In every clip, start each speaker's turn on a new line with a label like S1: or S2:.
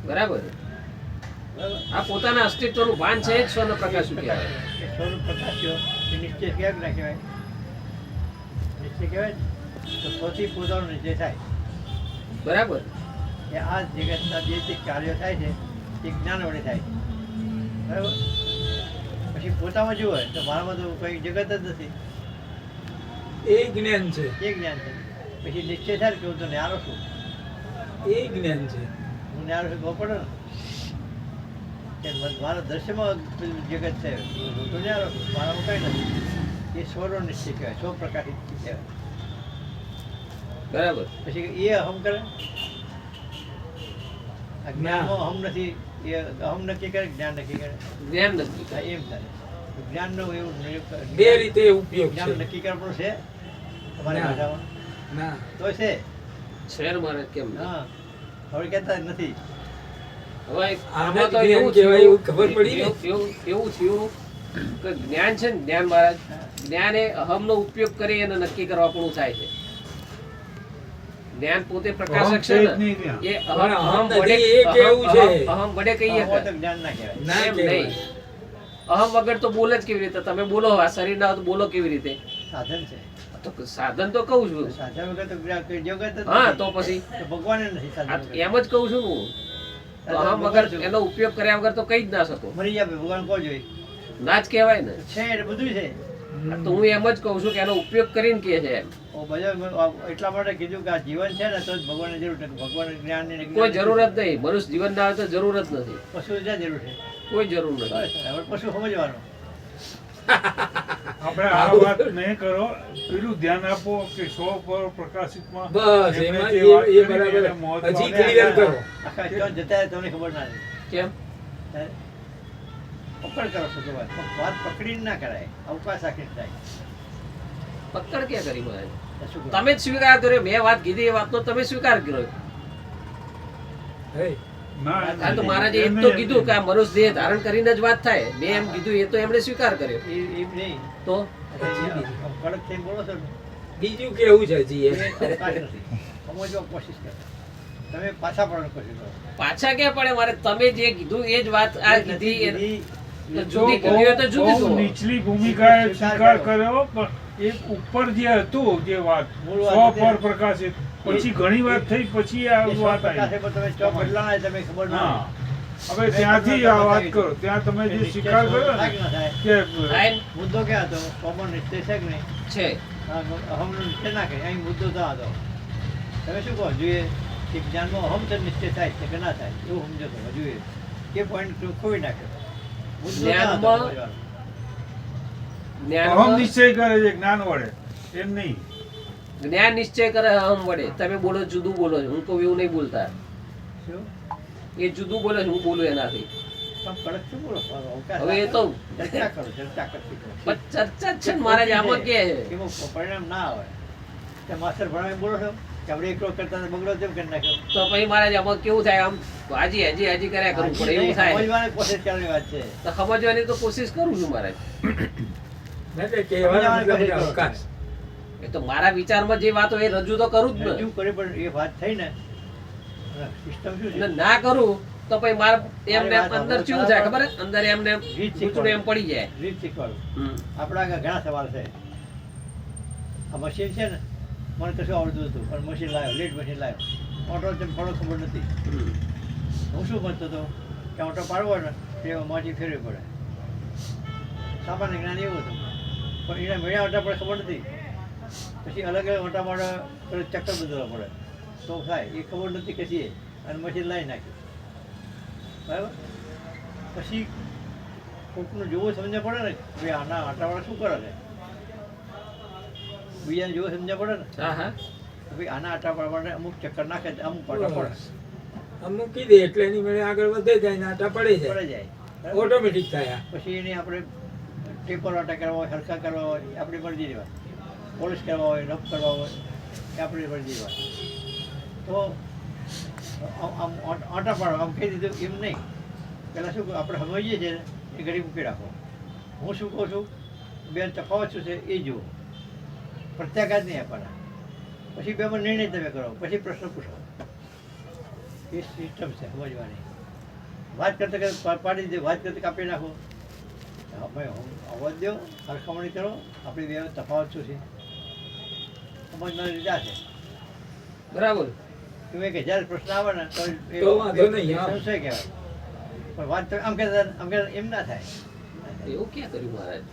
S1: બરાબર. આ પોતાના અસ્તિત્વનું ભાન છે જ સ્વર્ણ પ્રકાશ કહેવાય.
S2: સ્વરૂપ પ્રકાશ્યો એ નિશ્ચય કેમ ના કહેવાય? નિશ્ચય કહેવાય તો સ્વથી પોતાનો નિશ્ચય થાય
S1: બરાબર.
S2: કે આ જગતના જે તે કાર્યો થાય છે એ જ્ઞાન વડે થાય. બરાબર. પછી પોતામાં જુઓ તો મારામાં તો કોઈ જગત જ નથી,
S3: એ જ્ઞાન છે,
S2: એ જ્ઞાન છે. પછી નિશ્ચય થાય કે હું તો ન્યારો છું,
S3: એ જ્ઞાન છે.
S2: હું ન્યારો છું કહો પડે ને કે મારા દ્રશ્યમાં જગત છે, હું તો ન્યારો છું, મારામાં કંઈ નથી. એ સ્વરો નિશ્ચય કહેવાય, સ્વ પ્રકાશિત કહેવાય.
S1: બરાબર.
S2: પછી એ અહમ કરે, આ જ્ઞાનમાં અહમ નથી, એ અહમ નક્કી કરે, જ્ઞાન નક્કી કરે.
S1: જ્ઞાન નથી.
S2: હા, એમ થાય. જ્ઞાનનો એવું
S3: બે રીતે ઉપયોગ
S2: જ્ઞાન
S3: છે.
S2: નક્કી કરવાનું છે તમારી
S3: ના.
S2: ભાષામાં
S3: ના,
S2: તો છે.
S1: શેર મારે કેમ નહીં?
S2: હા, હવે કહેતા જ નથી.
S1: હવે
S3: આને
S1: આમાં તો
S3: જ્ઞાન
S1: એવું
S3: કહેવાય
S1: થયું,
S3: એવું ખબર પડી ને?
S1: એવું થયું કે જ્ઞાન છે ને, જ્ઞાન મહારાજ, જ્ઞાન એ અહમનો ઉપયોગ કરી અને નક્કી કરવા પણ થાય છે. જ્ઞાન પોતે પ્રકાશક છે ને, એ અહમ વડે અહમ વડે કહીએ
S2: અહમ હોય તો જ્ઞાન ના કહેવાય.
S3: ના
S1: એમ
S3: કહેવાય.
S1: નહીં. અહમ વગર તો બોલે જ કેવી રીતે? તમે બોલો, આ શરીર ના હોય તો બોલો કેવી રીતે?
S2: સાધન છે.
S1: તો સાધન તો કહું છું.
S2: સાધન વગર તો કોઈ જગત જ
S1: હા,
S2: નથી.
S1: તો પછી
S2: તો ભગવાન નથી
S1: આ
S2: સાધન વગર.
S1: એમ જ કહું છું ને હું. તો અહમ વગર એનો ઉપયોગ કર્યા વગર તો કઈ જ ના શકો.
S2: મરી જાય ભગવાન કહો જોઈએ
S1: ના જ કહેવાય ને.
S2: છે એટલે બધું છે.
S1: તો હું એમ જ કહું છું કે એનો ઉપયોગ કરીને કહે છે એમ.
S2: બધા એટલા માટે કીધું કે આ જીવન છે ને તો જ ભગવાનની જરૂર છે. ભગવાન જ્ઞાન ની
S1: કોઈ જરૂર જ નહીં. મનુષ્ય જીવન ના હોય તો જરૂર જ નથી.
S2: પશુ જ્યાં જરૂર છે.
S1: કોઈ જરૂર નથી.
S2: બસ, હવે પશુ સમજવાનું.
S4: આપણે આ વાત નહીં કરો, પેલું ધ્યાન આપો કે સ્વ પર પ્રકાશિતમાં
S3: બસ
S4: એમણે
S3: એમાં
S4: જે
S3: એ
S4: વાત
S3: એ
S4: કરી
S3: બરાબર.
S4: એને મહત્વ
S3: હજી
S4: આપે.
S3: ક્લિયર કરો.
S2: આખા ક્યાં જતા રહે તમને ખબર ના રહે.
S1: કેમ?
S2: હે? પકડ કરો છો વાત વાત પકડીને ના કરાય, અવકાશ રાખીને થાય.
S1: પકડ ક્યાં કરી મારે?
S2: તો શું કરું?
S1: તમે જ સ્વીકાર કર્યો. મેં વાત કીધી એ વાતનો તમે સ્વીકાર કર્યો.
S3: હે,
S4: ના,
S1: આ તો મહારાજે એમ તો કીધું કે આ મનુષ્ય દેહ ધારણ કરીને જ વાત થાય. મેં એમ કીધું એ તો એમણે સ્વીકાર કર્યો.
S2: એમ નહીં.
S1: તો
S2: કડક થઈને બોલો છો ને,
S3: બીજું કેવું છે હજી
S2: એ
S3: એ?
S2: અવકાશ નથી. સમજવા કોશિશ કરો. તમે પાછા પડવાની કોશિશ કરો.
S1: પાછા ક્યાં પડે મારે? તમે જે કીધું એ જ વાત આ
S2: એ નથી
S1: કીધી એ-
S2: કીધી.
S1: તો
S4: જો
S1: જુદી કીધી હોય તો જુદી
S4: બહુ
S1: કહો.
S4: નીચલી ભૂમિકાએ
S2: સ્વીકાર
S4: સ્વીકાર
S2: કરો.
S4: કર્યો, પણ એક ઉપર જે હતું જે વાત
S2: મૂળ
S4: સ્વ
S2: વાત
S4: પર
S2: હતી.
S4: પ્રકાશિત, પછી ઘણી વાત થઈ, પછી આ
S2: એ સો
S4: વાત
S2: પ્રકાશે
S4: આવી.
S2: પણ તમે ચો બદલાના તમે ખબર ના
S4: હા,
S2: હોય.
S4: હવે ત્યાંથી આ વાત કરો, ત્યાં તમે જે
S2: નિશ્ચય
S4: સ્વીકાર કર્યો
S2: થાય
S4: ને
S2: કે ના થાય?
S4: કે
S1: થાય ને?
S2: મુદ્દો ક્યાં હતો? કોમન નિશ્ચય છે કે નહીં?
S1: છે.
S2: અહમનો નિશ્ચય ના કરે, અહીં મુદ્દો તો હતો. તમે શું કહો જોઈએ કે જ્ઞાનમાં અહમ તો નિશ્ચય થાય છે કે ના થાય એવું સમજો તો જોઈએ એ પોઈન્ટ ખોવી નાખ્યો. મુદ્દો ક્યાં હતો
S1: જ્ઞાનમાં-
S2: સમજવાનો?
S4: અહમ
S1: જ્ઞાનમાં
S4: નિશ્ચય કરે છે જ્ઞાન વડે, એમ નહીં.
S1: જ્ઞાન નિશ્ચય કરે અહમ વડે. તમે બોલો જુદું બોલો છો. હું કહું એવું નહીં બોલતા.
S2: શું?
S1: એ જુદું બોલે છે, હું બોલું એનાથી.
S2: પણ કડક શું બોલો? અવકાશ
S1: હવે એ તો
S2: ચર્ચા કરો, ચર્ચા કરતી કરો.
S1: પણ ચર્ચા જ છે ને મહારાજ. આમાં કે
S2: એમાં પરિણામ ના આવે. તે માસ્ટર ભણાવી બોલો છો કે આપણે એકલો કરતા હતા, બગડો કેમ કરી નાખ્યો?
S1: તો પછી મહારાજ આમાં કેવું થાય? આમ હાજી હાજી કર્યા કરવું પડે એવું થાય.
S2: સમજવાની કોશિશ કરવાની વાત છે.
S1: તો સમજવાની તો કોશિશ કરું છું મહારાજ.
S3: ના કે કહેવાનો મતલબ કે અવકાશ.
S1: એ તો મારા વિચારમાં જે વાત હોય એ રજૂ તો કરું જ ને.
S2: રજૂ કરી પણ એ વાત થઈ ને સિસ્ટમ શું
S1: અને
S2: છે?
S1: ના કરું તો પછી મારે એમને
S2: મારી વાત
S1: અંદર
S2: સાંભળો.
S1: કેવું થાય ખબર હે? અંદર એમને
S2: રીત
S1: ગૂંચળું એમ પડી જાય.
S2: રીત શીખવાડું.
S1: હમ.
S2: આપણા આગળ ઘણા સવાલ છે. આ મશીન છે ને, મને કશું આવડતું હતું પણ મશીન લાવ્યો, લેટ મશીન લાવ્યો. ઓટો તેમ થોડો ખબર નથી.
S1: હમ.
S2: હું શું કરતો હતો કે ઓટો પાડવો હોય ને તો એમાં માટી ફેરવી પડે. સામાન્ય જ્ઞાન એવું હતું પણ એને મળ્યા ઓટા પડે ખબર નથી. પછી અલગ અલગ ઓટા માટે પેલું ચક્કર બદલવા પડે તો થાય એ ખબર નથી કશી અને મશીન લાવી નાખ્યું. બરાબર? પછી કોકનું જોવું સમજવા પડે ને ભાઈ આના આટાવાળા શું કરે છે, બીજાને જોવું સમજવા પડે ને
S1: હા હા.
S2: કે ભાઈ આના આટા પાડવા માટે અમુક ચક્કર નાખે છે, અમુક આટા પડે
S3: આમ મૂકી દે એટલે એની મેળે આગળ વધે જાય ને આટા પડી જાય,
S2: પડે જાય. બરાબર?
S3: ઓટોમેટિક થાય.
S2: પછી એને આપણે ટેપર આટા કરવા હોય, હરખા કરવા હોય એ આપણી મરજીની વાત. પોલિશ કરવા હોય, રફ કરવા હોય એ આપણી મરજીની વાત. તો આમ આટા પાડો આમ કહી દીધું એમ નહીં. પહેલાં શું આપણે સમજીએ છીએ ને એ ઘડી મૂકી રાખો. હું શું કહું છું, બેન તફાવત શું છે એ જુઓ, પ્રત્યાઘાત નહીં આપવાના. પછી બેમાં નિર્ણય તમે કરો, પછી પ્રશ્ન પૂછો. એ સિસ્ટમ છે સમજવાની. વાત કરતા કરતા પાડી દે, વાત કરતા કાપી નાખો. ભાઈ અવાજ દો, સરખામણી કરો, આપણી બે તફાવત શું છે સમજવાની રીતે આ છે.
S1: બરાબર.
S2: તમે કે જ્યારે પ્રશ્ન આવે ને તો
S3: તો વાંધો નહીં, હા.
S2: સંશય કહેવાય. પણ વાત તો આમ કહેતા એમ ના થાય.
S1: એવું ક્યાં કર્યું મહારાજ?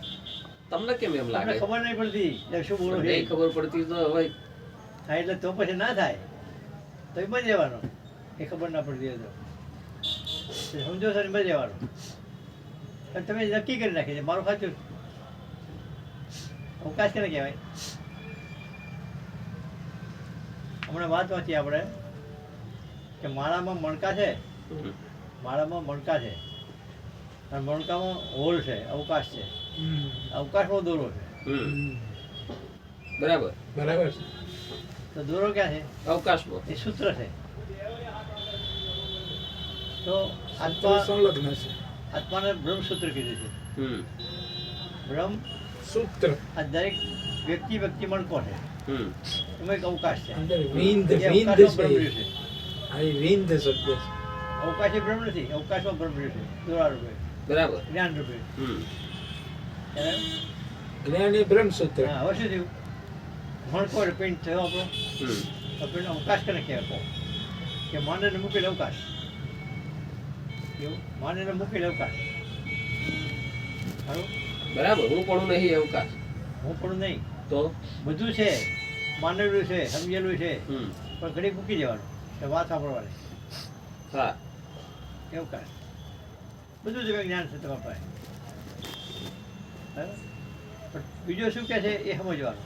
S1: તમને કેમ એમ
S2: તમને
S1: લાગે?
S2: ખબર નહીં પડતી એટલે શું બોલો
S1: નહીં ખબર પડતી તો હવે
S2: થાય એટલે તો પછી ના થાય તો એ બની જવાનું. એ ખબર ના પડતી હોય તો સમજો છો ને બની જવાનું. પણ તમે નક્કી કરી નાખી છે મારું સાચું અવકાશ કેને કહેવાય? હમણાં વાત વાંચી આપણે કે માળામાં મણકા છે, માળામાં મણકા છે અને મણકામાં હોલ છે, અવકાશ છે. અવકાશમાં દોરો છે.
S1: બરાબર.
S3: બરાબર છે.
S2: તો દોરો ક્યાં છે?
S1: અવકાશમાં.
S2: એ સૂત્ર છે. તો
S3: તો
S2: આત્મા
S3: સંલગ્ન છે.
S2: આત્માને બ્રહ્મસૂત્ર કીધું છે.
S1: હમ.
S2: બ્રહ્મ
S3: સૂત્ર
S2: આ દરેક વ્યક્તિ મણકો છે.
S1: હમ.
S2: એમાં એક અવકાશ છે.
S3: અંદર વિંદ
S2: એ
S3: વિંદ
S2: અવકાશમાં
S3: છે.
S2: બ્રહ્મ રહ્યું છે.
S3: આ એ વિંદ શબ્દ છે.
S2: અવકાશ એ બ્રહ્મ નથી, અવકાશમાં બ્રહ્મ રહ્યું છે. દોરા રૂપે,
S1: બરાબર.
S2: જ્ઞાન રૂપે.
S1: હમ.
S2: એને
S3: જ્ઞાન એ બ્રહ્મસૂત્ર.
S2: હા, હવે શું થયું? મણકો એટલે પિંડ થયો આપણો.
S1: હમ.
S2: તો પિંડ અવકાશ કેને કહેવાય કહો? કે માનને મૂકેલ અવકાશ. એવું માનને મૂકેલ અવકાશ. ખરું?
S1: બરાબર. હું પણ નહીં અવકાશ.
S2: હું પણ નહીં.
S1: તો
S2: બધું છે, માનેલું છે, સમજેલું છે,
S1: હમ.
S2: પણ ઘડી મૂકી દેવાનું કે વાત સાંભળવાની.
S1: હા.
S2: એવું કાંઈ બધું જ જ્ઞાન છે તમારા પાસે. બરાબર? પણ બીજું શું કહે છે એ સમજવાનું.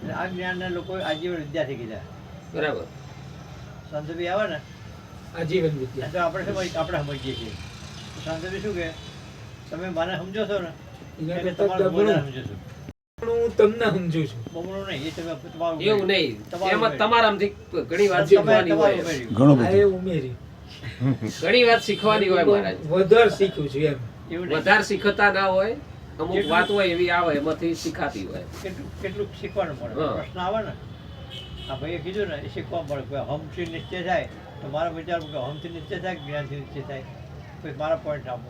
S2: એટલે આ જ્ઞાનના લોકોએ આજીવન વિદ્યાર્થી કીધા.
S1: બરાબર.
S2: શાંતિભાઈ આવે ને
S3: આજીવન વિદ્યા.
S2: તો આપણે સમજીએ છીએ. શાંતિભાઈ શું કહે? તમે મને સમજો છો ને
S3: એના
S2: એટલે
S3: કરતાં
S2: તમારું
S3: ડબલું.
S2: વધારે સમજો છો.
S3: હું તમને સમજુ છું.
S2: બમણું નહીં, એ તમે તમારું
S1: એવું નહીં.
S2: તમારું
S1: એમાં તમારામાંથી ઘણી વાત
S3: હજી
S1: શીખવાની હોય.
S2: ઉમેર્યું.
S5: ઘણું
S3: આ
S5: બધું
S3: એ ઉમેરી.
S1: ઘણી વાત શીખવાની હોય મહારાજ.
S3: વધારે શીખ્યું છું એમ.
S2: એવું નહીં.
S1: વધારે શીખતા ના હોય, અમુક વાત હોય એવી આવે એમાંથી શીખાતી હોય.
S2: કેટલું શીખવાનું મળે.
S1: હા.
S2: પ્રશ્ન આવે ને આ ભાઈએ કીધું ને એ શીખવા મળે. કોઈ હમથી નિશ્ચય થાય તો મારા વિચારમાં કે હમથી નિશ્ચય થાય કે જ્ઞાનથી નિશ્ચય થાય, કોઈ મારા પોઈન્ટ આપો.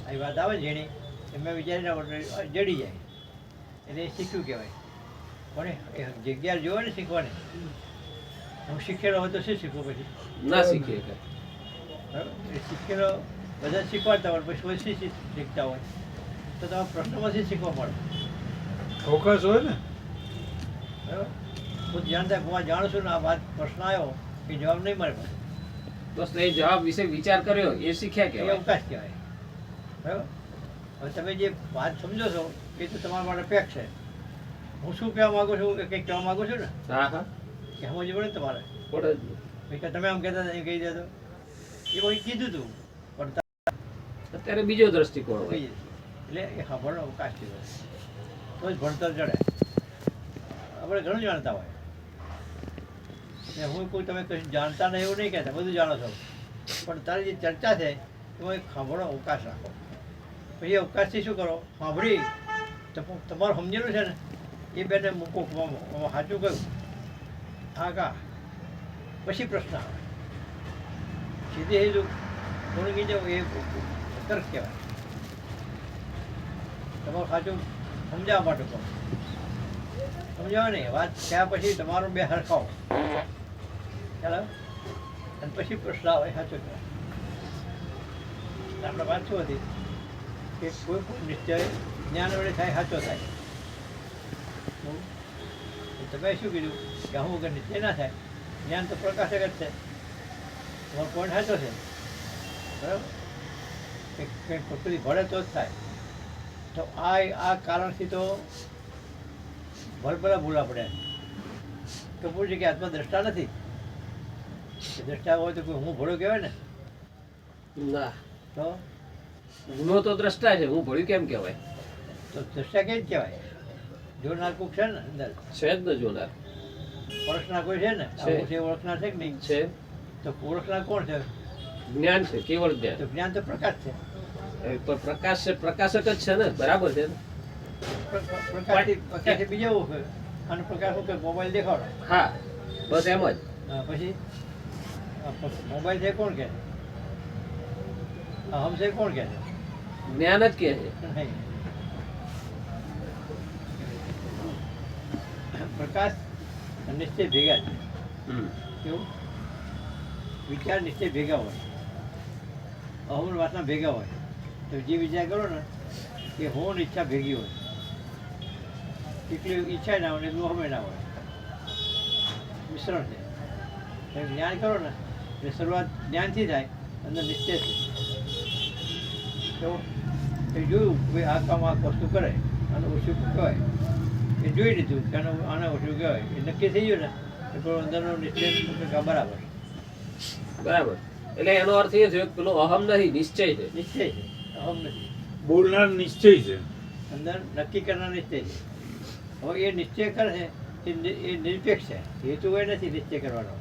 S2: આવી વાત આવે જેની એ મેં વિચારીને જડી જાય એટલે એ શીખ્યું કહેવાય. પણ એ જગ્યા જોવે ને શીખવાની. હું શીખેલો હોય તો શું શીખવું પછી?
S1: ના શીખીએ કઈ.
S2: બરાબર? એ શીખેલો બધા શીખવાડતા હોય પછી ઓછી શીખતા હોય તો તમારા પ્રશ્નમાંથી શીખવા મળે.
S4: અવકાશ હોય ને
S2: બરાબર? હું જાણતા હું આ જાણું છું ને આ વાત પ્રશ્ન આવ્યો એ જવાબ નહીં મળે મને.
S1: બસ એ જવાબ વિશે વિચાર કર્યો એ શીખ્યા
S2: એ
S1: કહેવાય.
S2: અવકાશ કહેવાય. બરાબર? હવે તમે જે વાત સમજો છો એ તો તમારા માટે પેક છે. હું શું કહેવા માગું છું એ કંઈક કહેવા માગું છું ને
S1: હા હા.
S2: કે સમજવું પડે ને તમારે.
S1: પડે જ ને.
S2: ભાઈ કે તમે આમ કહેતા હતા એ કહી દેતો એ કોઈ કીધું હતું પણ
S1: અત્યારે બીજો દ્રષ્ટિકોણ હોય.
S2: કહી એટલે એ સાંભળનો અવકાશ કહેવાય. તો જ ભણતર ચડે. આપણે ઘણું જાણતા હોય ને હું કોઈ તમે કશું જાણતા નહીં એવું નહીં કહેતા, બધું જાણો છો. પણ તારી જે ચર્ચા છે એમાં એક સાંભળો અવકાશ રાખો. પછી એ અવકાશથી શું કરો? સાંભળી તમારું સમજેલું છે ને એ બેને મૂકો સાચું કહ્યું હા કા પછી પ્રશ્ન આવે. સીધે સીધું થોડું કહી જાવ એ તર્ક કહેવાય. તમારું સાચું સમજાવવા માટે કહો. સમજાવો ને વાત થયા પછી તમારું બે હરખાવો ચાલો અને પછી પ્રશ્ન આવે સાચો કહેવાય. આપણે વાત શું હતી કે કોઈ પણ નિશ્ચય જ્ઞાન વડે થાય સાચો થાય. તમે શું કીધું કે હું વગર નિશ્ચય ના થાય? જ્ઞાન તો પ્રકાશક જ છે. તમારો પોઈન્ટ સાચો છે. બરાબર? કંઈક પ્રકૃતિ ભળે તો જ થાય. તો આ કારણથી તો ભરભરા ભૂલા પડે. કપૂર છે કે આત્મા દ્રષ્ટા નથી. દ્રષ્ટા હોય તો કોઈ હું ભળ્યો કહેવાય ને.
S1: ના.
S2: તો
S1: ગુનો તો દ્રષ્ટા છે, હું ભળ્યું કેમ કહેવાય?
S2: તો દ્રષ્ટા કેમ કહેવાય? જોનાર કોક છે ને અંદર.
S1: છે જ ન જોનાર.
S2: ઓળખનાર કોઈ છે ને?
S1: છે.
S2: આવું છે ઓળખનાર છે કે નહીં?
S1: છે.
S2: તો ઓળખનાર કોણ છે?
S1: જ્ઞાન છે, કેવળ જ્ઞાન.
S2: તો જ્ઞાન તો પ્રકાશ છે.
S1: એ પણ પ્રકાશ છે, પ્રકાશક જ છે ને. બરાબર છે ને?
S2: પ્રકાશથી બીજા એવું છે. આનો પ્રકાશ શું કે મોબાઈલ દેખાડો.
S1: હા, બસ એમ જ.
S2: હા, પછી મોબાઈલ છે કોણ કહે છે? અહમ છે કોણ કહે છે?
S1: જ્ઞાન જ કહે છે.
S2: નહીં. પ્રકાશ અને નિશ્ચય ભેગા છે.
S1: હમ.
S2: કેવું? વિચાર નિશ્ચય ભેગા હોય, અહમ વાસના ભેગા હોય. તો જે વિચાર કરો ને એ હું ને ઈચ્છા ભેગી હોય. એટલી ઈચ્છા ના હોય ને એટલું અહમે ના હોય, મિશ્રણ છે. તમે જ્ઞાન કરો ને એટલે શરૂઆત જ્ઞાનથી થાય, અંદર નિશ્ચયથી. તો એ જોયું કે આ કામ આ વસ્તુ કરે અને ઓછું કહેવાય, એ જોઈ લીધું કે આને ઓછું કહેવાય, એ નક્કી થઈ ગયું ને એ પેલો અંદરનો નિશ્ચય બરાબર
S1: બરાબર. એટલે એનો અર્થ એ થયો કે પેલો અહમ નથી, નિશ્ચય છે.
S2: નિશ્ચય છે, અહમ નથી.
S4: બોલનાર નિશ્ચય છે.
S2: અંદર નક્કી કરનાર નિશ્ચય છે. હવે એ નિશ્ચય કરે છે એ નિરપેક્ષ છે, હેતુ એ નથી નિશ્ચય કરવાનો.